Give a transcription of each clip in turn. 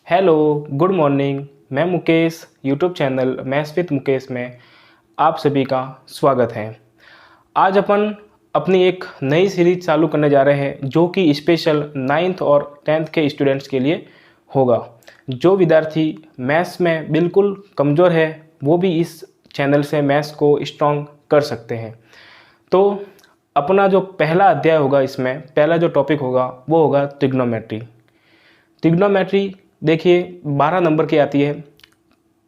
Hello, good morning. मैं Mukesh, YouTube channel maths with Mukesh में आप सभी का स्वागत है। आज अपन अपनी एक नई सीरीज चालू करने जा रहे हैं जो कि स्पेशल 9th और 10th के स्टूडेंट्स के लिए होगा। जो विद्यार्थी मैथ्स में बिल्कुल कमज़ोर है वो भी इस चैनल से मैथ्स को स्ट्रॉन्ग कर सकते हैं। तो अपना जो पहला अध्याय होगा, इसमें पहला जो टॉपिक होगा वो होगा ट्रिग्नोमेट्री। ट्रिग्नोमेट्री देखिए 12 नंबर की आती है,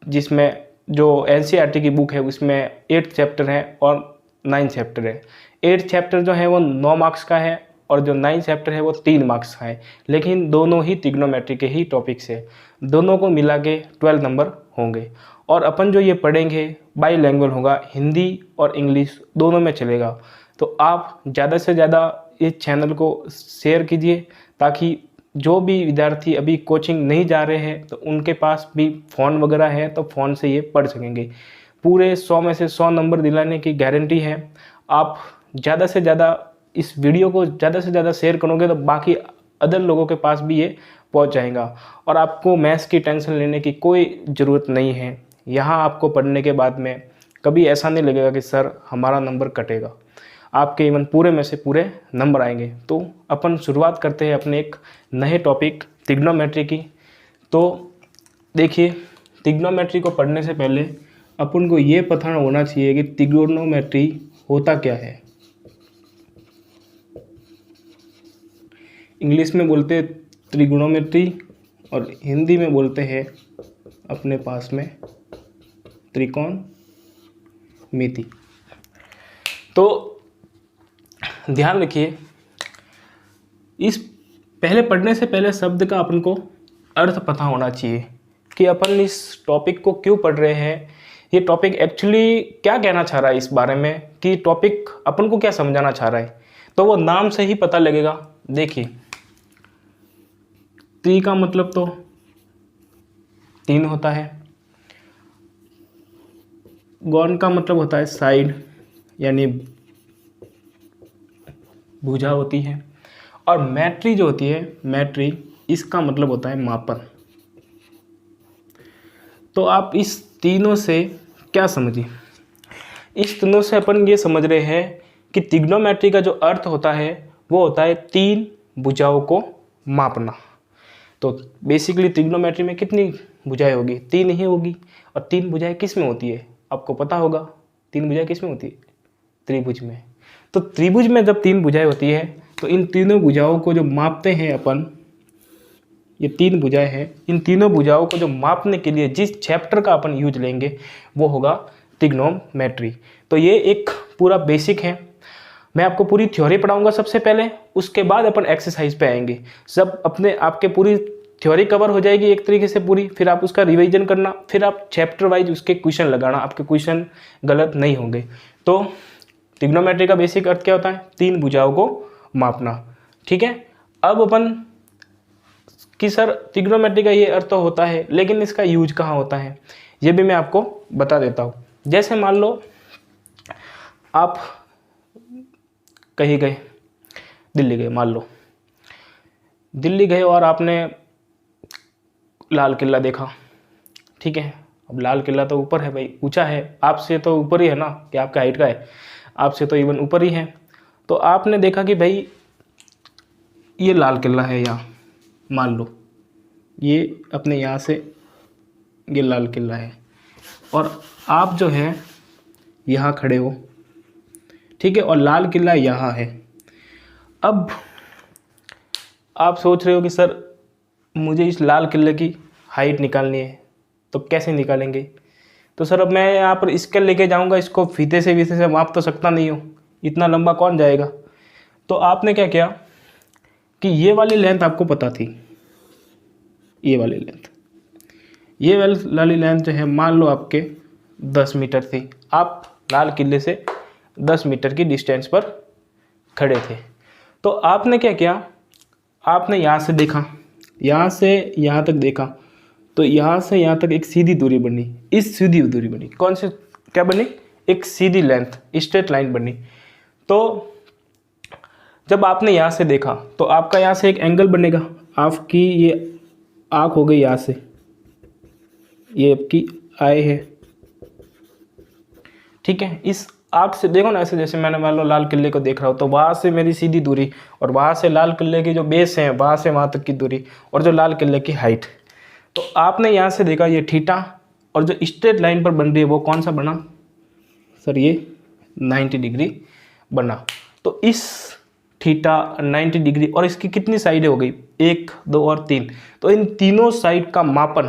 जिसमें जो एनसीईआरटी की बुक है उसमें 8 चैप्टर है और 9 चैप्टर है। 8 चैप्टर जो है वो 9 मार्क्स का है और जो 9 चैप्टर है वो 3 मार्क्स का है, लेकिन दोनों ही ट्रिग्नोमेट्री के ही टॉपिक्स है। दोनों को मिला के 12 नंबर होंगे और अपन जो ये पढ़ेंगे बाईलैंग्वेज होगा, हिंदी और इंग्लिश दोनों में चलेगा। तो आप ज़्यादा से ज़्यादा इस चैनल को शेयर कीजिए ताकि जो भी विद्यार्थी अभी कोचिंग नहीं जा रहे हैं तो उनके पास भी फ़ोन वगैरह है तो फ़ोन से ये पढ़ सकेंगे। पूरे 100 में से 100 नंबर दिलाने की गारंटी है। आप ज़्यादा से ज़्यादा इस वीडियो को ज़्यादा से ज़्यादा शेयर करोगे तो बाकी अदर लोगों के पास भी ये पहुंच जाएगा और आपको मैथ्स की टेंशन लेने की कोई ज़रूरत नहीं है। यहाँ आपको पढ़ने के बाद में कभी ऐसा नहीं लगेगा कि सर हमारा नंबर कटेगा। आपके इवन पूरे में से पूरे नंबर आएंगे। तो अपन शुरुआत करते हैं अपने एक नए टॉपिक ट्रिग्नोमेट्री की। तो देखिए, ट्रिग्नोमेट्री को पढ़ने से पहले अपन को ये पता होना चाहिए कि ट्रिग्नोमेट्री होता क्या है। इंग्लिश में बोलते हैं ट्रिग्नोमेट्री और हिंदी में बोलते हैं अपने पास में त्रिकोणमिति। तो ध्यान रखिए, इस पहले पढ़ने से पहले शब्द का अपन को अर्थ पता होना चाहिए कि अपन इस टॉपिक को क्यों पढ़ रहे हैं। ये टॉपिक एक्चुअली क्या कहना चाह रहा है इस बारे में, कि टॉपिक अपन को क्या समझाना चाह रहा है, तो वो नाम से ही पता लगेगा। देखिए, त्रि का मतलब तो 3 होता है, गौण का मतलब होता है साइड यानी भुजा होती है, और मैट्री जो होती है मैट्री इसका मतलब होता है मापन। तो आप इस तीनों से क्या समझिए, इस तीनों से अपन ये समझ रहे हैं कि ट्रिग्नोमेट्री का जो अर्थ होता है वो होता है 3 भुजाओं को मापना। तो बेसिकली ट्रिग्नोमेट्री में कितनी भुजाएं होगी? 3 ही होगी। और 3 भुजाएं किस में होती है आपको पता होगा? 3 भुजाएं किस में होती है? त्रिभुज में। तो त्रिभुज में जब 3 भुजाएं होती है तो इन तीनों भुजाओं को जो मापते हैं अपन, ये 3 भुजाएं हैं, इन तीनों भुजाओं को जो मापने के लिए जिस चैप्टर का अपन यूज लेंगे वो होगा ट्रिग्नोमेट्री। तो ये एक पूरा बेसिक है। मैं आपको पूरी थ्योरी पढ़ाऊंगा सबसे पहले, उसके बाद अपन एक्सरसाइज पे आएंगे। सब अपने आपके पूरी थ्योरी कवर हो जाएगी एक तरीके से पूरी, फिर आप उसका रिवीजन करना, फिर आप चैप्टर वाइज उसके क्वेश्चन लगाना, आपके क्वेश्चन गलत नहीं होंगे। तो ट्रिग्नोमेट्री का बेसिक अर्थ क्या होता है? 3 भुजाओं को मापना। ठीक है, अब अपन कि सर ट्रिग्नोमेट्री का ये अर्थ तो होता है, लेकिन इसका यूज कहाँ होता है ये भी मैं आपको बता देता हूँ। जैसे मान लो आप कहीं गए, दिल्ली गए, मान लो दिल्ली गए और आपने लाल किला देखा। ठीक है, अब लाल किला तो ऊपर है भाई, ऊंचा है, आपसे तो ऊपर ही है ना, कि आपका हाइट का है, आपसे तो इवन ऊपर ही है। तो आपने देखा कि भाई ये लाल किला है, यहाँ मान लो ये अपने यहाँ से ये लाल किला है और आप जो है यहाँ खड़े हो। ठीक है, और लाल किला यहाँ है। अब आप सोच रहे हो कि सर मुझे इस लाल किले की हाइट निकालनी है, तो कैसे निकालेंगे? तो सर अब मैं यहाँ पर स्केल लेके जाऊँगा, इसको फीते से माप तो सकता नहीं हूँ, इतना लंबा कौन जाएगा। तो आपने क्या किया कि ये वाली लेंथ आपको पता थी, ये वाली लेंथ जो है मान लो आपके 10 मीटर थी। आप लाल किले से 10 मीटर की डिस्टेंस पर खड़े थे। तो आपने क्या किया, आपने यहाँ से देखा, यहाँ से यहाँ तक देखा, तो यहाँ से यहाँ तक एक सीधी दूरी बनी। इस सीधी दूरी बनी, कौन सी क्या बनी? एक सीधी लेंथ, स्ट्रेट लाइन बनी। तो जब आपने यहाँ से देखा तो आपका यहाँ से एक एंगल बनेगा, आपकी ये आँख हो गई यहाँ से, ये आपकी आई है, ठीक है। इस आँख से देखो ना, ऐसे जैसे मैंने मान लो लाल किले को देख रहा हूँ, तो वहाँ से मेरी सीधी दूरी और वहाँ से लाल किले की जो बेस है वहाँ से वहाँ तक की दूरी और जो लाल किले की हाइट, तो आपने यहाँ से देखा ये थीटा, और जो स्ट्रेट लाइन पर बन रही है वो कौन सा बना सर, ये 90 डिग्री बना। तो इस थीटा 90 डिग्री और इसकी कितनी साइडें हो गई, 1 2 और 3, तो इन तीनों साइड का मापन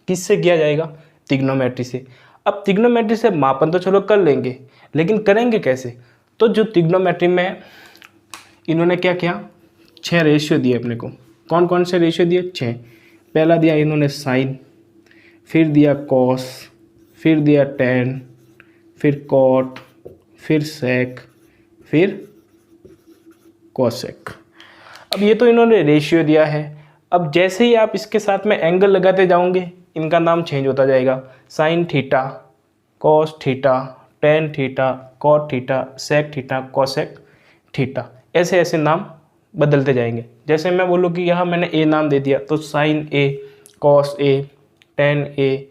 किससे किया जाएगा, ट्रिग्नोमेट्री से। अब ट्रिग्नोमेट्री से मापन तो चलो कर लेंगे, लेकिन करेंगे कैसे, तो जो ट्रिग्नोमेट्री में इन्होंने क्या किया, 6 रेशियो दिए अपने को। कौन कौन से रेशियो दिए, 6। पहला दिया इन्होंने साइन, फिर दिया कॉस, फिर दिया टेन, फिर कॉट, फिर सेक, फिर कोसेक। अब ये तो इन्होंने रेशियो दिया है। अब जैसे ही आप इसके साथ में एंगल लगाते जाओगे, इनका नाम चेंज होता जाएगा, sine theta, cos theta, tan theta, cot theta, sec theta, cosec theta, ऐसे ऐसे नाम बदलते जाएंगे। जैसे मैं बोलूँ कि यहाँ मैंने ए नाम दे दिया, तो sine A, cos A, tan A,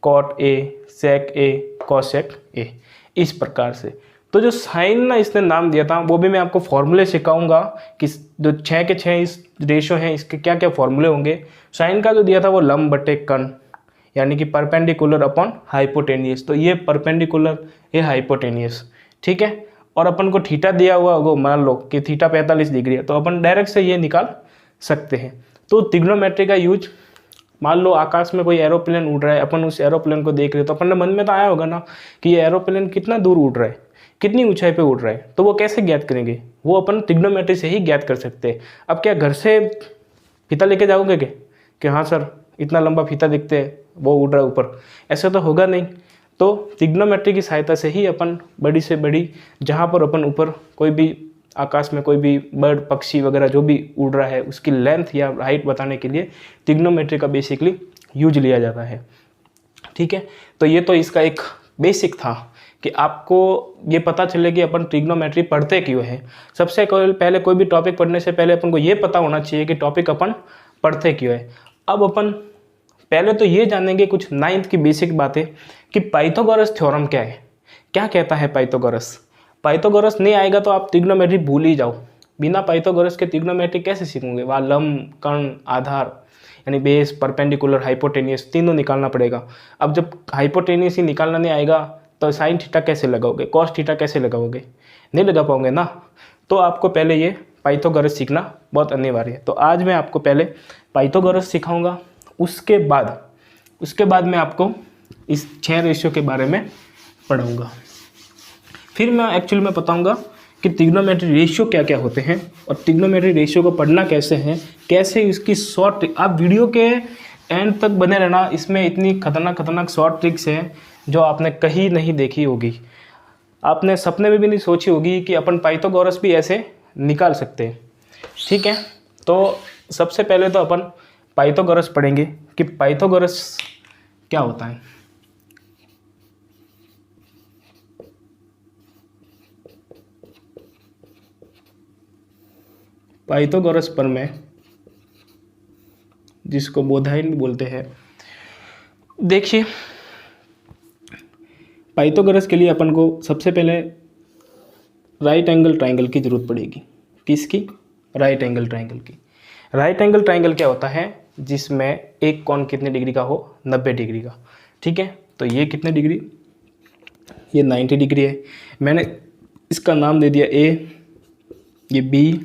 cot A, sec A, cosec A, इस प्रकार से। तो जो साइन ना इसने नाम दिया था, वो भी मैं आपको फॉर्मूले सिखाऊंगा कि जो 6 के 6 इस रेशियो हैं इसके क्या क्या फॉर्मूले होंगे। साइन का जो दिया था वो लंब बटे कर्ण, यानी कि परपेंडिकुलर अपॉन हाइपोटेनियस, तो ये परपेंडिकुलर, ये हाइपोटेनियस, ठीक है। और अपन को थीटा दिया हुआ होगा, मान लो कि थीटा 45 डिग्री है, तो अपन डायरेक्ट से ये निकाल सकते हैं। तो ट्रिग्नोमेट्री का यूज, मान लो आकाश में कोई एरोप्लेन उड़ रहा है, अपन उस एरोप्लेन को देख रहे हैं, तो अपन ने मन में तो आया होगा ना कि ये एरोप्लेन कितना दूर उड़ रहा है, कितनी ऊंचाई पे उड़ रहा है, तो वो कैसे ज्ञात करेंगे, वो अपन ट्रिग्नोमेट्री से ही ज्ञात कर सकते हैं। अब क्या घर से फीता लेके जाओगे कि हाँ सर इतना लंबा फीता दिखते है, वो उड़ रहा है ऊपर, ऐसा तो होगा नहीं। तो ट्रिग्नोमेट्री की सहायता से ही अपन बड़ी से बड़ी, जहाँ पर अपन ऊपर कोई भी आकाश में कोई भी बर्ड पक्षी वगैरह जो भी उड़ रहा है, उसकी लेंथ या हाइट बताने के लिए ट्रिग्नोमेट्री का बेसिकली यूज लिया जाता है, ठीक है। तो ये तो इसका एक बेसिक था कि आपको ये पता चले कि अपन ट्रिग्नोमेट्री पढ़ते क्यों है। सबसे पहले कोई भी टॉपिक पढ़ने से पहले अपन को ये पता होना चाहिए कि टॉपिक अपन पढ़ते क्यों है। अब अपन पहले तो ये जानेंगे कुछ 9th की बेसिक बातें कि पाइथागोरस थ्योरम क्या है, क्या कहता है पाइथागोरस। पाइथागोरस नहीं आएगा तो आप ट्रिग्नोमेट्री भूल ही जाओ। बिना पाइथागोरस के ट्रिग्नोमेट्री कैसे सीखोगे, वहाँ लंब, कर्ण, आधार यानी बेस, परपेंडिकुलर, हाइपोटेनियस तीनों निकालना पड़ेगा। अब जब हाइपोटेनियस ही निकालना नहीं आएगा तो साइन थीटा कैसे लगाओगे, कॉस थीटा कैसे लगाओगे, नहीं लगा पाओगे ना। तो आपको पहले ये पाइथागोरस सीखना बहुत अनिवार्य है। तो आज मैं आपको पहले पाइथागोरस सिखाऊंगा, उसके बाद मैं आपको इस 6 रेशियो के बारे में पढ़ाऊंगा। फिर मैं एक्चुअली में बताऊंगा कि ट्रिग्नोमेट्री रेशियो क्या क्या होते हैं और ट्रिग्नोमेट्री रेशियो को पढ़ना कैसे है, कैसे इसकी शॉर्ट ट्रिक। आप वीडियो के एंड तक बने रहना, इसमें इतनी खतरनाक शॉर्ट ट्रिक्स हैं जो आपने कहीं नहीं देखी होगी, आपने सपने में भी नहीं सोची होगी कि अपन पाइथागोरस भी ऐसे निकाल सकते हैं, ठीक है। तो सबसे पहले तो अपन पाइथागोरस पढ़ेंगे कि पाइथागोरस क्या होता है। पाइथागोरस प्रमेय, जिसको बोधायन भी बोलते हैं। देखिए, पाइथागोरस के लिए अपन को सबसे पहले राइट एंगल ट्राइंगल की जरूरत पड़ेगी। किसकी, राइट एंगल ट्राइंगल की। राइट एंगल ट्राइंगल क्या होता है, जिसमें एक कोण कितने डिग्री का हो, 90 डिग्री का, ठीक है। तो ये कितने डिग्री, ये 90 डिग्री है। मैंने इसका नाम दे दिया ए, ये बी,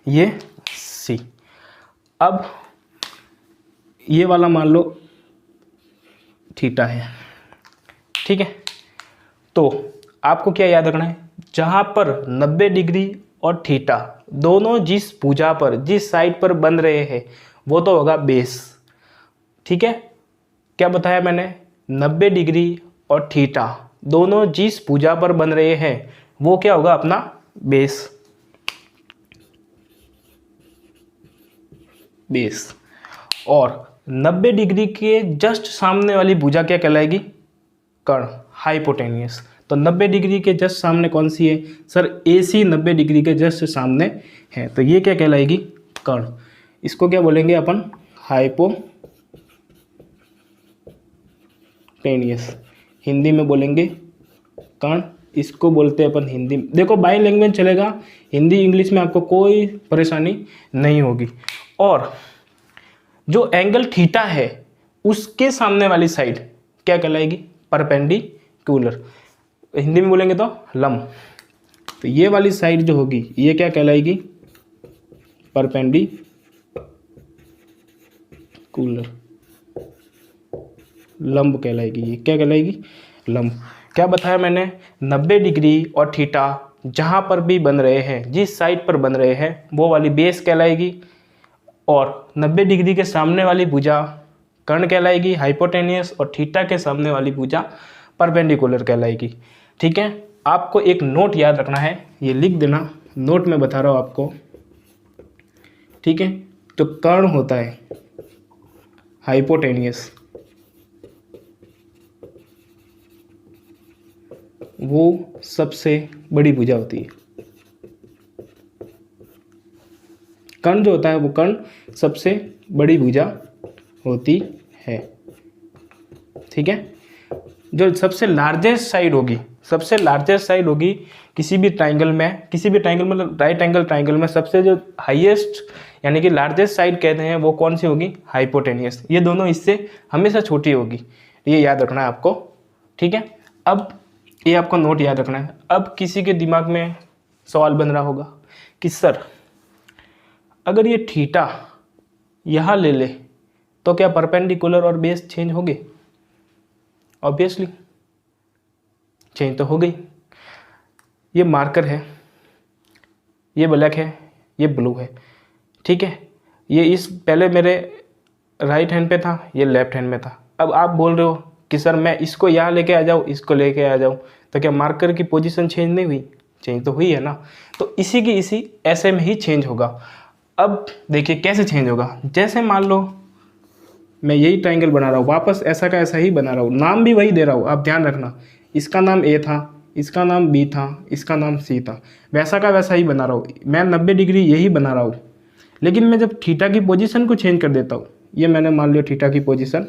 ये सी। अब ये वाला मान लो थीटा है, ठीक है। तो आपको क्या याद रखना है, जहाँ पर 90 डिग्री और थीटा दोनों जिस भुजा पर, जिस साइड पर बन रहे हैं, वो तो होगा बेस, ठीक है। क्या बताया मैंने, 90 डिग्री और थीटा दोनों जिस भुजा पर बन रहे हैं वो क्या होगा, अपना बेस। और 90 डिग्री के जस्ट सामने वाली भुजा क्या कहलाएगी, कर्ण, हाइपोटेनियस। तो 90 डिग्री के जस्ट सामने कौन सी है सर, AC 90 डिग्री के जस्ट सामने है, तो ये क्या कहलाएगी, कर्ण। इसको क्या बोलेंगे अपन, हाइपोटेनियस, हिंदी में बोलेंगे कर्ण, इसको बोलते हैं अपन हिंदी में। देखो बाई लैंग्वेज चलेगा, हिंदी इंग्लिश में आपको कोई परेशानी नहीं होगी। और जो एंगल थीटा है उसके सामने वाली साइड क्या कहलाएगी? परपेंडिकुलर, हिंदी में बोलेंगे तो लंब। तो ये वाली साइड जो होगी ये क्या कहलाएगी? परपेंडिकुलर, लंब कहलाएगी। ये क्या कहलाएगी? लंब। क्या बताया मैंने? 90 डिग्री और थीटा जहाँ पर भी बन रहे हैं, जिस साइड पर बन रहे हैं वो वाली बेस कहलाएगी, और 90 डिग्री के सामने वाली भुजा कर्ण कहलाएगी हाइपोटेनियस, और थीटा के सामने वाली भुजा परपेंडिकुलर कहलाएगी। ठीक है, आपको एक नोट याद रखना है, ये लिख देना, नोट में बता रहा हूँ आपको। ठीक है, जो कर्ण होता है हाइपोटेनियस वो सबसे बड़ी भुजा होती है। कर्ण जो होता है वो कर्ण सबसे बड़ी भुजा होती है। ठीक है, जो सबसे लार्जेस्ट साइड होगी, सबसे लार्जेस्ट साइड होगी किसी भी ट्राइंगल में, किसी भी ट्राइंगल मतलब राइट एंगल ट्राइंगल में सबसे जो हाईएस्ट यानी कि लार्जेस्ट साइड कहते हैं वो कौन सी होगी? हाइपोटेनियस। ये दोनों इससे हमेशा छोटी होगी, ये याद रखना है आपको। ठीक है, अब ये आपको नोट याद रखना है। अब किसी के दिमाग में सवाल बन रहा होगा कि सर अगर ये थीटा यहाँ ले ले तो क्या परपेंडिकुलर और बेस चेंज हो गए? ऑब्वियसली चेंज तो हो गई। ये मार्कर है, ये ब्लैक है, ये ब्लू है। ठीक है, ये इस पहले मेरे राइट हैंड पे था, ये लेफ्ट हैंड में था। अब आप बोल रहे हो कि सर मैं इसको यहाँ लेके आ जाऊँ, इसको लेके आ जाऊँ, तो क्या मार्कर की पोजीशन चेंज नहीं हुई? चेंज तो हुई है ना। तो इसी की इसी ऐसे में ही चेंज होगा। अब देखिए कैसे चेंज होगा। जैसे मान लो मैं यही ट्राइंगल बना रहा हूँ, वापस ऐसा का ऐसा ही बना रहा हूँ, नाम भी वही दे रहा हूँ, आप ध्यान रखना। इसका नाम ए था, इसका नाम बी था, इसका नाम सी था, वैसा का वैसा ही बना रहा हूँ। मैं 90 डिग्री यही बना रहा हूँ, लेकिन मैं जब थीटा की पोजीशन को चेंज कर देता हूँ, ये मैंने मान लिया थीटा की पोजीशन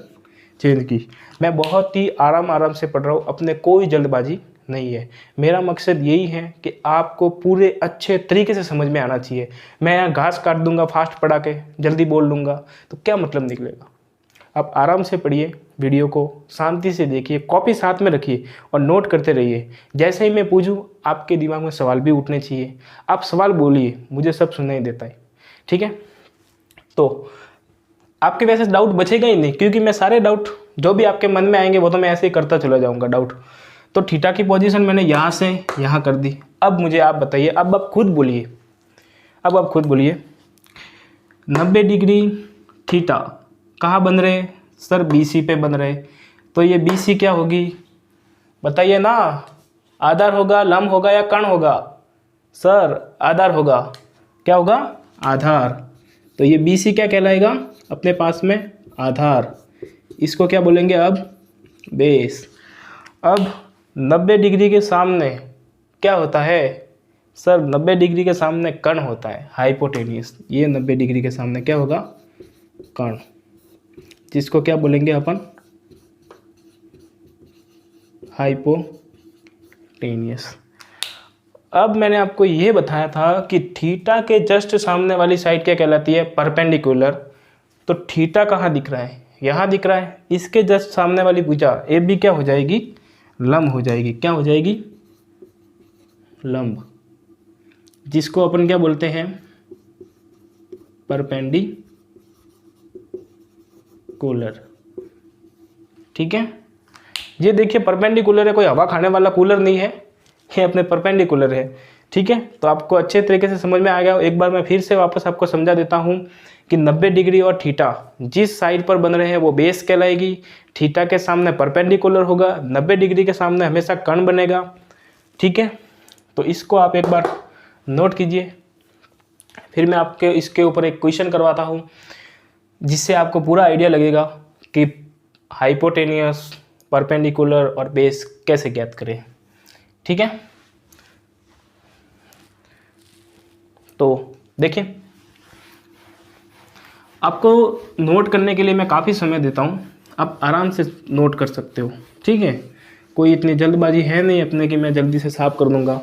चेंज की, मैं बहुत ही आराम से पढ़ रहा हूँ, अपने कोई जल्दबाजी नहीं है। मेरा मकसद यही है कि आपको पूरे अच्छे तरीके से समझ में आना चाहिए। मैं यहाँ घास काट दूंगा फास्ट पढ़ा के, जल्दी बोल लूँगा तो क्या मतलब निकलेगा। आप आराम से पढ़िए, वीडियो को शांति से देखिए, कॉपी साथ में रखिए और नोट करते रहिए। जैसे ही मैं पूछूं आपके दिमाग में सवाल भी उठने चाहिए, आप सवाल बोलिए, मुझे सब सुनाई देता है। ठीक है, तो आपके वैसे डाउट बचेगा ही नहीं, क्योंकि मैं सारे डाउट जो भी आपके मन में आएंगे वो तो मैं ऐसे ही करता चला जाऊंगा डाउट। तो थीटा की पोजीशन मैंने यहाँ से यहाँ कर दी। अब मुझे आप बताइए, अब आप खुद बोलिए, अब आप खुद बोलिए 90 डिग्री थीटा कहाँ बन रहे? सर BC पे बन रहे। तो ये BC क्या होगी बताइए ना? आधार होगा, लंब होगा या कर्ण होगा? सर आधार होगा। क्या होगा? आधार। तो ये BC क्या कहलाएगा अपने पास में? आधार। इसको क्या बोलेंगे अब? बेस। अब 90 डिग्री के सामने क्या होता है? सर 90 डिग्री के सामने कर्ण होता है हाइपोटेनियस। ये 90 डिग्री के सामने क्या होगा? कर्ण, जिसको क्या बोलेंगे अपन? हाइपोटेनियस। अब मैंने आपको ये बताया था कि थीटा के जस्ट सामने वाली साइड क्या कहलाती है? परपेंडिकुलर। तो थीटा कहाँ दिख रहा है? यहाँ दिख रहा है। इसके जस्ट सामने वाली भुजा AB क्या हो जाएगी? लंब हो जाएगी। क्या हो जाएगी? लंब, जिसको अपन क्या बोलते हैं? परपेंडिकुलर। ठीक है, ये देखिए परपेंडिकुलर है, कोई हवा खाने वाला कूलर नहीं है, ये अपने परपेंडिकुलर है। ठीक है, तो आपको अच्छे तरीके से समझ में आ गया। एक बार मैं फिर से वापस आपको समझा देता हूँ कि 90 डिग्री और थीटा जिस साइड पर बन रहे हैं वो बेस कहलाएगी। थीटा के सामने परपेंडिकुलर होगा, 90 डिग्री के सामने हमेशा कर्ण बनेगा। ठीक है, तो इसको आप एक बार नोट कीजिए। फिर मैं आपके इसके ऊपर एक क्वेश्चन करवाता हूँ जिससे आपको पूरा आइडिया लगेगा कि हाइपोटेनियस, परपेंडिकुलर और बेस कैसे ज्ञात करें। ठीक है, तो देखिए आपको नोट करने के लिए मैं काफ़ी समय देता हूँ, आप आराम से नोट कर सकते हो, ठीक है। कोई इतनी जल्दबाजी है नहीं अपने कि मैं जल्दी से साफ कर दूँगा।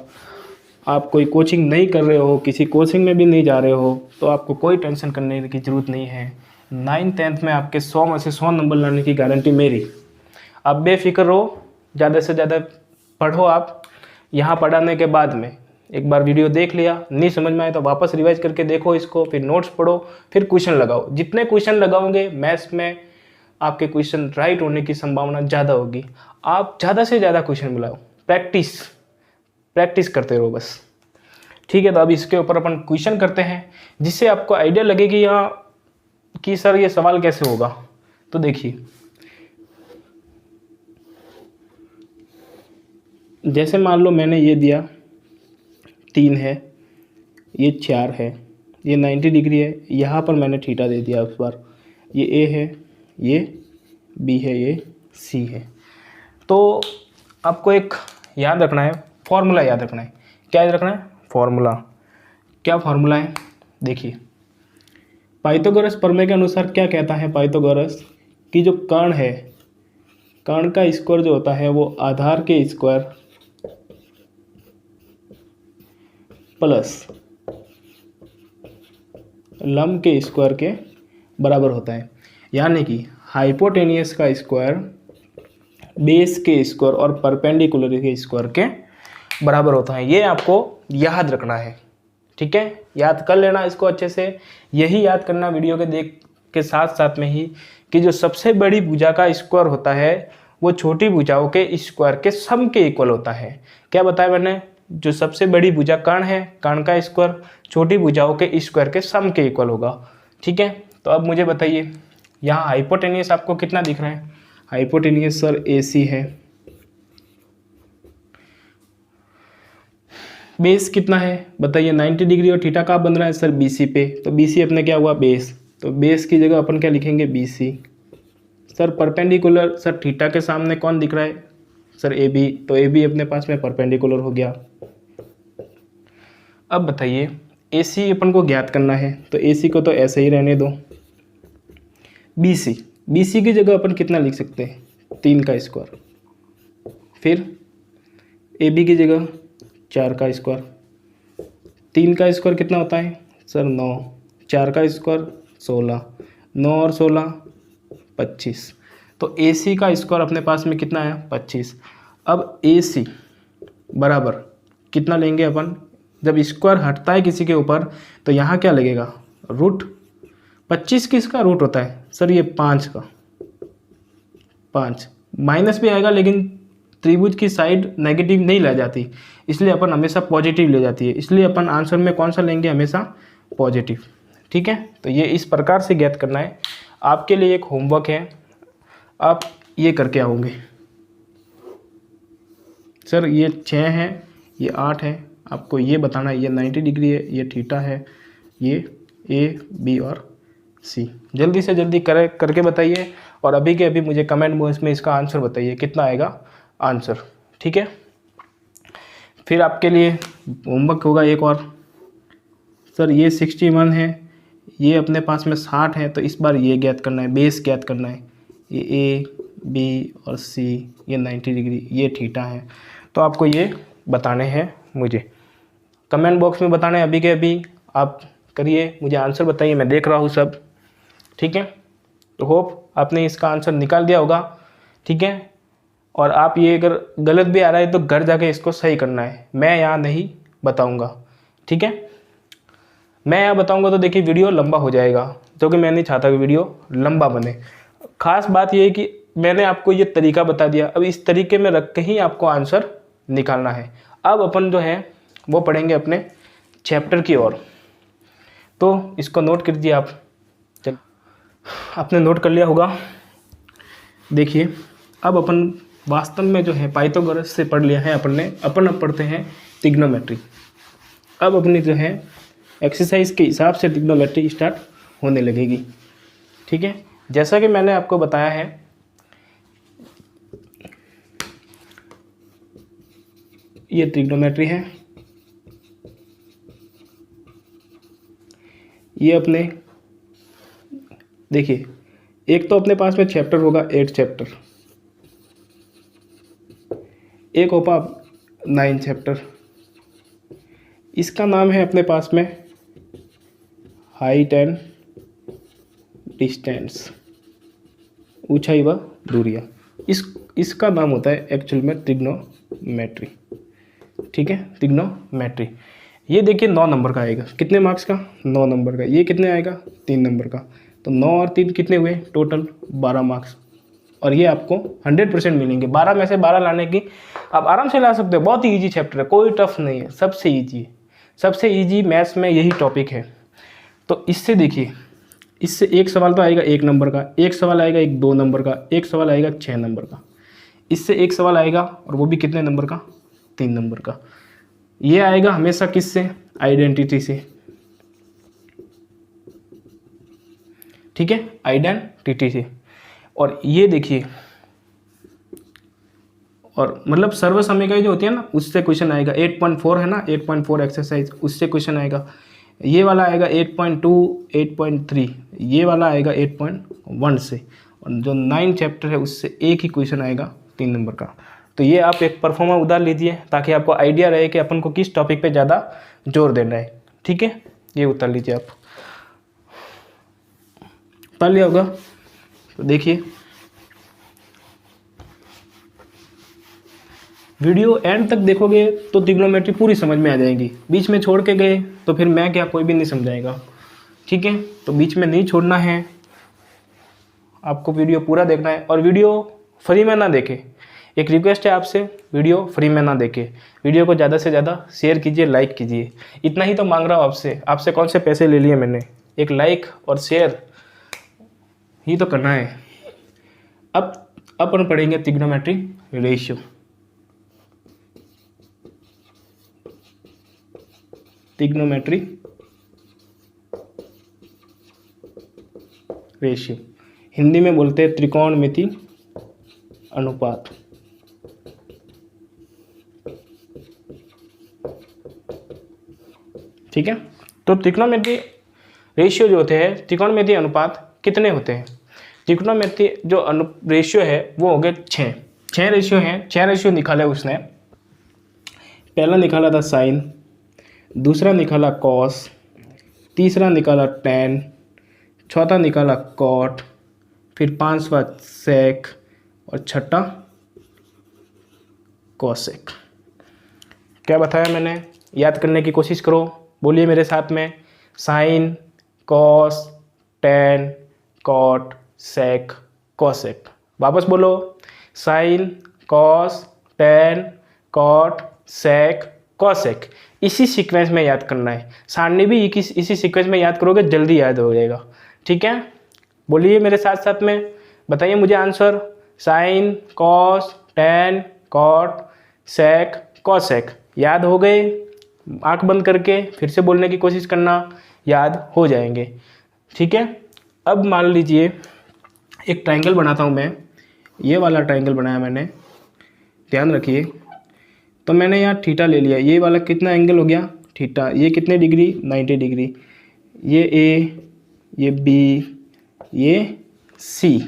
आप कोई कोचिंग नहीं कर रहे हो, किसी कोचिंग में भी नहीं जा रहे हो, तो आपको कोई टेंशन करने की ज़रूरत नहीं है। 9th-10th में आपके 100 में से 100 नंबर लाने की गारंटी मेरी। आप बेफिक्र रहो, ज़्यादा से ज़्यादा पढ़ो। आप यहाँ पढ़ाने के बाद में एक बार वीडियो देख लिया, नहीं समझ में आए तो वापस रिवाइज करके देखो इसको, फिर नोट्स पढ़ो, फिर क्वेश्चन लगाओ। जितने क्वेश्चन लगाओगे मैथ्स में आपके क्वेश्चन राइट होने की संभावना ज़्यादा होगी। आप ज़्यादा से ज़्यादा क्वेश्चन मिलाओ, प्रैक्टिस करते रहो बस, ठीक है। तो अब इसके ऊपर अपन क्वेश्चन करते हैं, जिससे आपको आइडिया लगे कि यहाँ कि सर ये सवाल कैसे होगा। तो देखिए, जैसे मान लो मैंने ये दिया 3 है, ये 4 है, ये 90 डिग्री है, यहाँ पर मैंने थीटा दे दिया उस बार, ये ए है, ये बी है, ये सी है। तो आपको एक याद रखना है, फॉर्मूला याद रखना है। क्या याद रखना है? फॉर्मूला। क्या फॉर्मूला है? देखिए, पाइथागोरस प्रमेय के अनुसार क्या कहता है पाइथागोरस, कि जो कर्ण है, कर्ण का स्क्वायर जो होता है वो आधार के स्क्वायर प्लस लंब के स्क्वायर के बराबर होता है। यानी कि हाइपोटेनियस का स्क्वायर बेस के स्क्वायर और परपेंडिकुलर के स्क्वायर के बराबर होता है। ये आपको याद रखना है, ठीक है। याद कर लेना इसको अच्छे से। यही याद करना वीडियो के देख के साथ साथ में ही, कि जो सबसे बड़ी भुजा का स्क्वायर होता है वो छोटी भुजाओं के स्क्वायर के सम के इक्वल होता है। क्या बताया मैंने? जो सबसे बड़ी भुजा कर्ण है, कर्ण का स्क्वायर छोटी भुजाओं के स्क्वायर के सम के इक्वल होगा, ठीक है। तो अब मुझे बताइए, यहाँ हाइपोटेनियस आपको कितना दिख रहा है? हाइपोटेनियस सर AC है। बेस कितना है बताइए? 90 डिग्री, और थीटा कहाँ बन रहा है सर? BC पे। तो BC अपने क्या हुआ? बेस। तो बेस की जगह अपन क्या लिखेंगे? BC। Sir perpendicular, sir theta के सामने कौन दिख रहा है सर? AB। तो AB अपने पास में परपेंडिकुलर हो गया। अब बताइए, AC अपन को ज्ञात करना है, तो AC को तो ऐसे ही रहने दो। BC की जगह अपन कितना लिख सकते हैं? 3 का स्क्वायर। फिर AB की जगह 4 का स्क्वायर। 3 का स्क्वायर कितना होता है सर? 9। 4 का स्क्वायर 16। 9 और 16 25। तो AC का स्क्वायर अपने पास में कितना है? 25। अब AC बराबर कितना लेंगे अपन? जब स्क्वायर हटता है किसी के ऊपर तो यहाँ क्या लगेगा? रूट। 25 किसका रूट होता है सर? ये 5 का। 5 माइनस भी आएगा, लेकिन त्रिभुज की साइड नेगेटिव नहीं ले जाती, इसलिए अपन हमेशा पॉजिटिव ले जाती है। इसलिए अपन आंसर में कौन सा लेंगे? हमेशा पॉजिटिव, ठीक है। तो ये इस प्रकार से ज्ञात करना है। आपके लिए एक होमवर्क है, आप ये करके आओगे। सर ये 6 है, ये 8 है, आपको ये बताना है, ये 90 डिग्री है, ये थीटा है, ये A, B और C। जल्दी से जल्दी करके बताइए, और अभी के अभी मुझे कमेंट बॉक्स में इसका आंसर बताइए, कितना आएगा आंसर, ठीक है। फिर आपके लिए होमवर्क होगा एक और। सर ये 61 है, ये अपने पास में 60 है, तो इस बार ये ज्ञात करना है, बेस ज्ञात करना है। ये A, B और C, ये 90 डिग्री, ये थीटा है। तो आपको ये बताने हैं, मुझे कमेंट बॉक्स में बताने हैं। अभी के अभी आप करिए, मुझे आंसर बताइए, मैं देख रहा हूँ सब, ठीक है। तो होप आपने इसका आंसर निकाल दिया होगा, ठीक है। और आप ये अगर गलत भी आ रहा है तो घर जाके इसको सही करना है, मैं यहाँ नहीं बताऊँगा, ठीक है। मैं यहाँ बताऊँगा तो देखिए वीडियो लंबा हो जाएगा, क्योंकि मैं नहीं चाहता कि वीडियो लंबा बने। खास बात ये है कि मैंने आपको ये तरीका बता दिया, अब इस तरीके में रख के ही आपको आंसर निकालना है। अब अपन जो है वो पढ़ेंगे अपने चैप्टर की ओर, तो इसको नोट कर दीजिए आप। चल, आपने नोट कर लिया होगा। देखिए, अब अपन वास्तव में जो है पाइथागोरस से पढ़ लिया है अपन ने। अपन अब पढ़ते हैं ट्रिग्नोमेट्री। अब अपनी जो है एक्सरसाइज के हिसाब से ट्रिग्नोमेट्री स्टार्ट होने लगेगी, ठीक है। जैसा कि मैंने आपको बताया है, ये ट्रिग्नोमेट्री है, ये अपने देखिए, एक तो अपने पास में चैप्टर होगा 8 चैप्टर, एक होगा 9 चैप्टर। इसका नाम है अपने पास में हाइट एंड डिस्टेंस, ऊंचाई व दूरियां। इसका नाम होता है एक्चुअल में ट्रिग्नोमेट्री। ठीक है, ट्रिग्नोमेट्री। ये देखिए 9 नंबर का आएगा। कितने मार्क्स का? 9 नंबर का। ये कितने आएगा? 3 नंबर का। तो 9 और 3 कितने हुए? Total 12 marks. और ये आपको 100% मिलेंगे। 12 में से 12 लाने की आप आराम से ला सकते हो। बहुत ही ईजी चैप्टर है, कोई टफ नहीं है, सबसे ईजी है। सबसे ईजी मैथ्स में यही टॉपिक है। तो इससे देखिए, इससे एक सवाल तो आएगा 1 नंबर का, एक सवाल आएगा 2 नंबर का, एक सवाल आएगा 6 नंबर का। इससे एक सवाल आएगा, और वो भी कितने नंबर का? 3 नंबर का। ये आएगा हमेशा किससे? आइडेंटिटी से। ठीक है, आइडेंटिटी से। और ये देखिए, और मतलब सर्वसमयिकाएं जो होती है ना, उससे क्वेश्चन आएगा। 8.4 है ना, 8.4 एक्सरसाइज, उससे क्वेश्चन आएगा। ये वाला आएगा 8.2, 8.3, ये वाला आएगा 8.1 से। और जो 9 चैप्टर है उससे एक ही क्वेश्चन आएगा 3 नंबर का। तो ये आप एक परफॉर्मा उतार लीजिए ताकि आपको आइडिया रहे कि अपन को किस टॉपिक पे ज़्यादा जोर देना है। ठीक है, ये उतार लीजिए आप। उतार लिया होगा? तो देखिए, वीडियो एंड तक देखोगे तो ट्रिग्नोमेट्री पूरी समझ में आ जाएगी। बीच में छोड़ के गए तो फिर मैं क्या, कोई भी नहीं समझाएगा। ठीक है, तो बीच में नहीं छोड़ना है, आपको वीडियो पूरा देखना है। और वीडियो फ्री में ना देखें, एक रिक्वेस्ट है आपसे, वीडियो फ्री में ना देखें। वीडियो को ज़्यादा से ज़्यादा शेयर कीजिए, लाइक कीजिए। इतना ही तो मांग रहा हूँ आपसे। आपसे कौन से पैसे ले लिए मैंने? एक लाइक और शेयर ही तो करना है। अब अपन पढ़ेंगे trigonometry ratio. Trigonometry ratio, Hindi में बोलते हैं त्रिकोणमिति अनुपात। ठीक है, तो त्रिकोणमिति रेशियो जो होते हैं, त्रिकोणमिति अनुपात कितने होते हैं? त्रिकोणमिति जो रेशियो है वो हो गए 6 रेशियो हैं। 6 रेशियो निकाले उसने। पहला निकाला था साइन, दूसरा निकाला कॉस, तीसरा निकाला टैन, चौथा निकाला कॉट, फिर 5वां सेक और छठा कोसेक। क्या बताया मैंने? याद करने की कोशिश करो, बोलिए मेरे साथ में। Sign, cos, tan, cot, sec, cosec. वापस बोलो। Sign, cos, tan, cot, sec, cosec. इसी सीक्वेंस में याद करना है। सारणी भी इसी सीक्वेंस में याद करोगे, जल्दी याद हो जाएगा। ठीक है, बोलिए मेरे साथ साथ में, बताइए मुझे answer. Sine, cos, tan, cot, sec, cosec. याद हो गए? आंख बंद करके फिर से बोलने की कोशिश करना, याद हो जाएंगे। ठीक है, अब मान लीजिए एक ट्रायंगल बनाता हूँ मैं। ये वाला ट्रायंगल बनाया मैंने, ध्यान रखिए। तो मैंने यहाँ थीटा ले लिया। ये वाला कितना एंगल हो गया? थीटा। ये कितने डिग्री? 90 डिग्री। ये ए, ये बी, ये सी।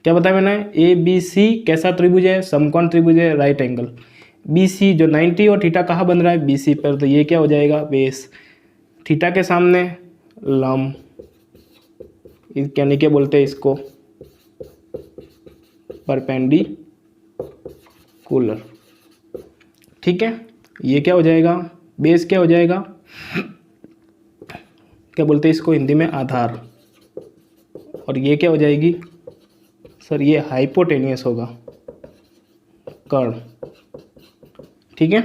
क्या बताया मैंने? ए बी सी कैसा त्रिभुज है? समकोण त्रिभुज है, राइट एंगल। बी सी जो 90 और थीटा कहाँ बन रहा है? बी सी पर। तो ये क्या हो जाएगा? बेस। थीटा के सामने लंब, यानी क्या बोलते हैं इसको? परपेंडिकुलर। ठीक है, ये क्या हो जाएगा? बेस क्या हो जाएगा? क्या बोलते हैं इसको हिंदी में? आधार। और ये क्या हो जाएगी सर? ये हाइपोटेनियस होगा, कर्ण। ठीक है,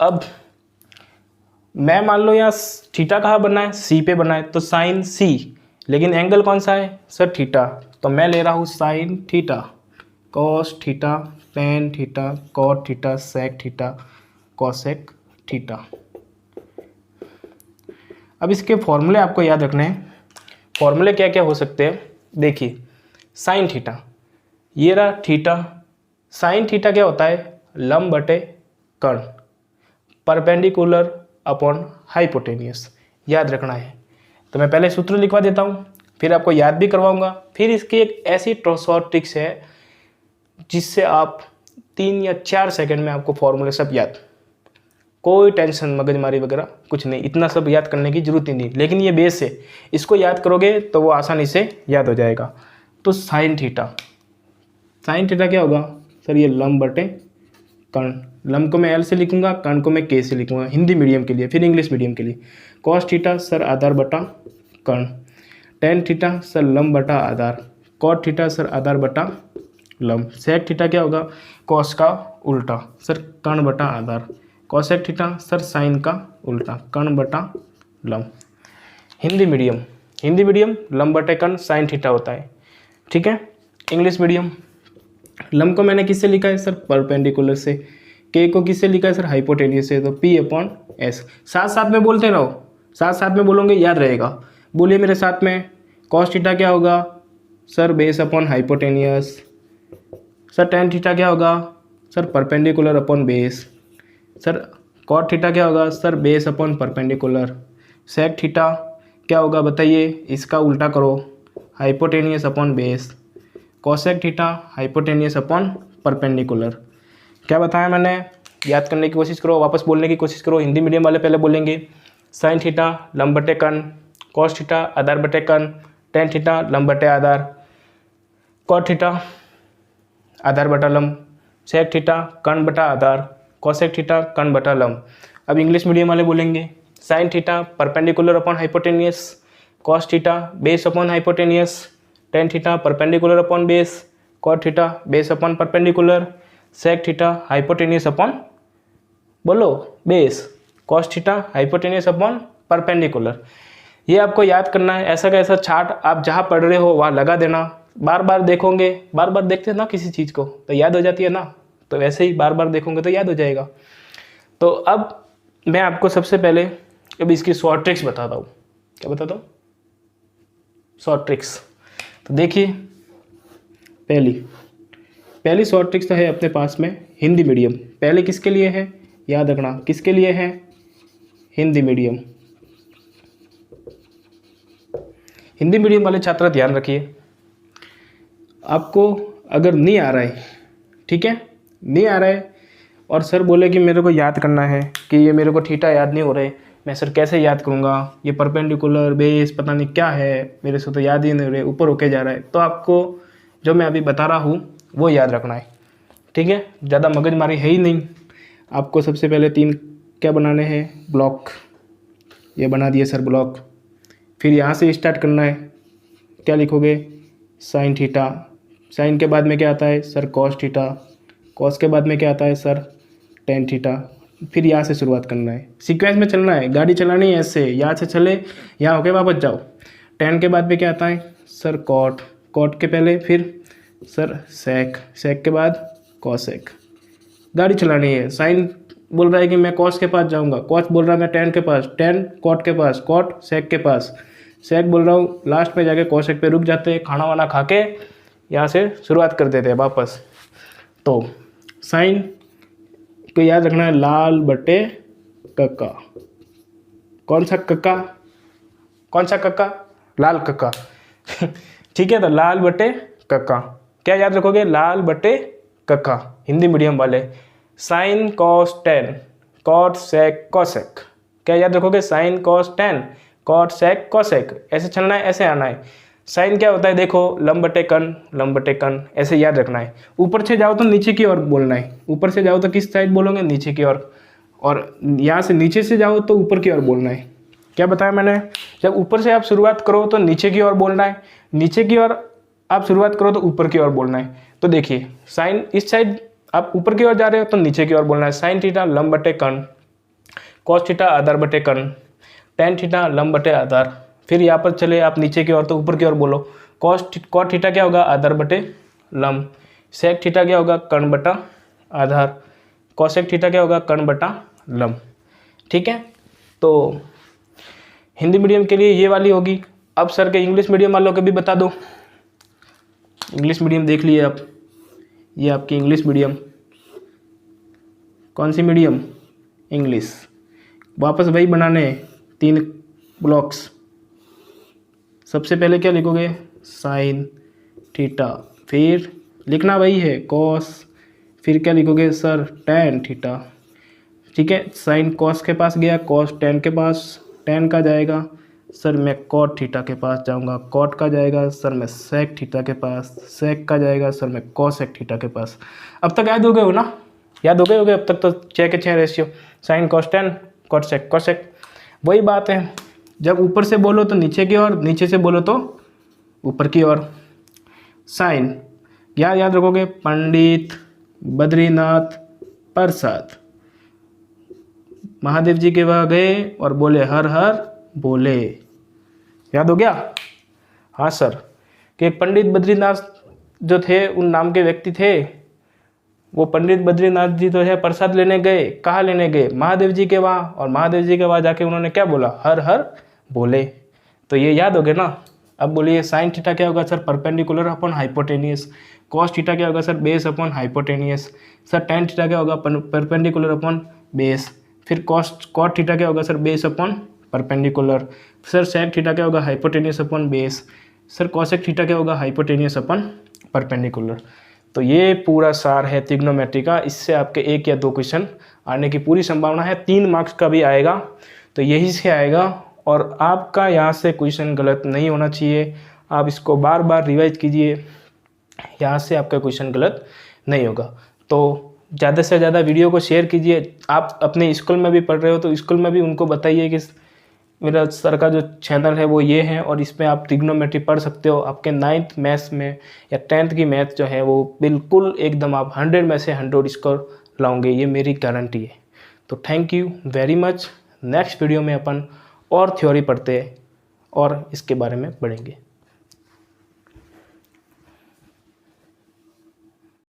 अब मैं मान लो यहाँ थीटा कहाँ बना है? सी पे बना है, तो साइन सी। लेकिन एंगल कौन सा है सर? थीटा। तो मैं ले रहा हूँ sine theta, cos theta, tan theta, cot theta, sec theta, cosec theta. अब इसके फॉर्मूले आपको याद रखने हैं। फॉर्मूले क्या क्या हो सकते हैं? देखिए, साइन थीटा, ये रहा थीटा। साइन थीटा क्या होता है? लंब बटे कर्ण, परपेंडिकुलर अपॉन हाइपोटेनियस। याद रखना है। तो मैं पहले सूत्र लिखवा देता हूँ, फिर आपको याद भी करवाऊंगा। फिर इसकी एक ऐसी शॉर्ट ट्रिक्स है जिससे आप 3 या 4 सेकंड में आपको फॉर्मूले सब याद, कोई टेंशन मगजमारी वगैरह कुछ नहीं, इतना सब याद करने की जरूरत ही नहीं। लेकिन ये बेस है, इसको याद करोगे तो वो आसानी से याद हो जाएगा। तो साइन थीटा, साइन थीटा क्या होगा सर, ये लंब बटे कर्ण, लंब को मैं एल से लिखूंगा, कर्ण को मैं के से लिखूंगा हिंदी मीडियम के लिए। फिर इंग्लिश मीडियम के लिए कॉस थीटा सर आधार बटा कर्ण, टेन थीटा सर लंब बटा आधार, कॉट थीटा सर आधार बटा लंब, सेक थीटा क्या होगा कॉस का उल्टा सर कर्ण बटा आधार, कॉसेक थीटा सर साइन का उल्टा कर्ण बटा लंब। हिंदी मीडियम, हिंदी मीडियम लंब बटे कर्ण साइन थीटा होता है, ठीक है। इंग्लिश मीडियम, लंब को मैंने किससे लिखा है सर परपेंडिकुलर से, के को किससे लिखा है सर हाइपोटेन्यूज से, तो पी अपॉन एस। साथ साथ में बोलते रहो, साथ साथ में बोलोगे याद रहेगा। बोलिए मेरे साथ में, कॉस थीटा क्या होगा sir base upon hypotenuse, sir tan theta क्या होगा sir perpendicular upon base, sir cot theta क्या होगा sir base upon perpendicular, sec theta क्या होगा बताइए, इसका उल्टा करो hypotenuse upon base, cosec theta hypotenuse upon perpendicular. क्या बताया मैंने, याद करने की कोशिश करो, वापस बोलने की कोशिश करो। हिंदी मीडियम वाले पहले बोलेंगे साइन थीटा लंब बटे कर्ण, कॉस थीटा आधार बटे कर्ण, टेन थीटा लंब बटे आधार, कॉट थीटा आधार बटा लंब, सेक थीटा कर्ण बटा आधार, कॉसेक थीटा कर्ण बटा लंब। अब इंग्लिश मीडियम वाले बोलेंगे sine theta perpendicular upon hypotenuse, cos theta base upon hypotenuse, tan theta perpendicular upon base, cot theta base upon perpendicular, sec theta hypotenuse upon बोलो base, cos theta hypotenuse upon perpendicular. ये आपको याद करना है। ऐसा का ऐसा चार्ट आप जहाँ पढ़ रहे हो वहाँ लगा देना, बार बार देखोगे, बार बार देखते हैं ना किसी चीज़ को तो याद हो जाती है ना, तो वैसे ही बार बार देखोगे तो याद हो जाएगा। तो अब मैं आपको सबसे पहले अब इसकी शॉर्ट ट्रिक्स बताता हूँ। क्या बताता हूँ? Short tricks. तो देखिए पहली शॉर्ट ट्रिक्स तो है अपने पास में हिंदी मीडियम। पहले किसके लिए है याद रखना, किसके लिए है हिंदी मीडियम। हिंदी मीडियम वाले छात्र ध्यान रखिए, आपको अगर नहीं आ रहा है, ठीक है, नहीं आ रहा है और सर बोले कि मेरे को याद करना है कि ये मेरे को थीटा याद नहीं हो रहे, मैं सर कैसे याद करूँगा, ये परपेंडिकुलर बेस पता नहीं क्या है, मेरे से तो याद ही नहीं हो रहे, ऊपर होके जा रहा है। तो आपको जो मैं अभी बता रहा हूँ वो याद रखना है, ठीक है। ज़्यादा मगजमारी है ही नहीं। आपको सबसे पहले 3 क्या बनाने हैं ब्लॉक, ये बना दिए सर ब्लॉक। फिर यहाँ से स्टार्ट करना है, क्या लिखोगे साइन थीटा, साइन के बाद में क्या आता है सर कॉस थीटा, कॉस के बाद में क्या आता है सर टेन थीटा। फिर यहाँ से शुरुआत करना है, सीक्वेंस में चलना है, गाड़ी चलानी है ऐसे, यहाँ से चले यहाँ होके वापस जाओ। टेन के बाद में क्या आता है सर कॉट, कॉट के पहले फिर सर सेक, सेक के बाद कॉसेक। गाड़ी चलानी है, साइन बोल रहा है कि मैं कॉस के पास जाऊँगा, कॉस बोल रहा है मैं टेन के पास, टेन कॉट के पास, कॉट सेक के पास, सेक बोल रहा हूँ लास्ट में जाके कॉसेक पे रुक जाते हैं, खाना वाना खा के यहाँ से शुरुआत कर देते हैं वापस। तो साइन को याद रखना है लाल बटे कक्का। कौन सा कक्का, कौन सा कक्का, लाल कक्का ठीक है। तो लाल बटे कक्का क्या याद रखोगे, लाल बटे कक्का हिंदी मीडियम वाले। Sine cos tan cot sec cosec क्या याद रखोगे, sine cos tan cot sec cosec. ऐसे चलना है, ऐसे आना है। साइन क्या होता है देखो लंब बटे कर्ण, लंब बटे कर्ण, ऐसे याद रखना है। ऊपर से जाओ तो नीचे की ओर बोलना है, ऊपर से जाओ तो किस साइड बोलोगे नीचे की ओर, और यहाँ से नीचे से जाओ तो ऊपर की ओर बोलना है। क्या बताया मैंने, जब ऊपर से आप शुरुआत करो तो नीचे की ओर बोलना है, नीचे की ओर आप शुरुआत करो तो ऊपर की ओर बोलना है। तो देखिए साइन इस साइड आप ऊपर की ओर जा रहे हो तो नीचे की ओर बोलना है। साइन थीटा लंब बटे कर्ण, कॉस थीटा आधार बटे कर्ण, टेन थीटा लंब बटे आधार। फिर यहाँ पर चले आप नीचे की ओर तो ऊपर की ओर बोलो, कॉट थीटा क्या होगा आधार बटे लंब, सेक थीटा क्या होगा कर्ण बटा आधार, कॉसेक थीटा क्या होगा कर्ण बटा लंब, ठीक है। तो हिंदी मीडियम के लिए ये वाली होगी। अब सर के इंग्लिश मीडियम वालों के भी बता दो। इंग्लिश मीडियम देख लिए आप, ये आपकी इंग्लिश मीडियम, कौन सी मीडियम इंग्लिश। वापस वही बनाने 3 ब्लॉक्स, सबसे पहले क्या लिखोगे, साइन थीटा, फिर लिखना वही है कॉस, फिर क्या लिखोगे सर, टैन थीटा। ठीक है, साइन कॉस के पास गया, कॉस टैन के पास, टैन का जाएगा सर मैं कॉट थीटा के पास जाऊंगा, कॉट का जाएगा सर मैं सेक थीटा के पास, सेक का जाएगा सर मैं कॉसेक थीटा के पास। अब तक याद हो गए हो ना, याद हो गए होगे अब तक तो 6 के 6 ratio, sine cos tan cot sec cosec. वही बात है, जब ऊपर से बोलो तो नीचे की ओर, नीचे से बोलो तो ऊपर की ओर। साइन याद याद रखोगे, पंडित बद्रीनाथ प्रसाद, महादेव जी के वहाँ गए और बोले हर हर बोले। याद हो गया? हाँ सर, कि पंडित बद्रीनाथ जो थे उन नाम के व्यक्ति थे, वो पंडित बद्रीनाथ जी तो है प्रसाद लेने गए, कहाँ लेने गए, महादेव जी के वहाँ, और महादेव जी के वहाँ जाके उन्होंने क्या बोला, हर हर बोले। तो ये याद हो गया ना। अब बोलिए साइन थीटा क्या होगा sir, perpendicular upon hypotenuse. Cos theta क्या होगा sir, base upon hypotenuse. Sir tan theta क्या होगा, परपेंडिकुलर अपॉन बेस। फिर कॉट थीटा क्या होगा sir, base upon perpendicular. Sir sec theta क्या होगा, hypotenuse upon base. Sir cosec theta क्या होगा, हाइपोटेनियस अपॉन परपेंडिकुलर। तो ये पूरा सार है त्रिग्नोमेट्री का। इससे आपके 1 या 2 क्वेश्चन आने की पूरी संभावना है, 3 मार्क्स का भी आएगा, तो यही से आएगा। और आपका यहाँ से क्वेश्चन गलत नहीं होना चाहिए, आप इसको बार बार रिवाइज कीजिए, यहाँ से आपका क्वेश्चन गलत नहीं होगा। तो ज़्यादा से ज़्यादा वीडियो को शेयर कीजिए। आप अपने स्कूल में भी पढ़ रहे हो तो स्कूल में भी उनको बताइए कि मेरा सर का जो चैनल है वो ये है, और इसमें आप ट्रिग्नोमेट्री पढ़ सकते हो। आपके 9th मैथ्स में या 10th की मैथ जो है वो बिल्कुल एकदम आप 100 में से 100 स्कोर लाओगे, ये मेरी गारंटी है। तो thank you very much. Next video में अपन और थ्योरी पढ़ते हैं और इसके बारे में पढ़ेंगे।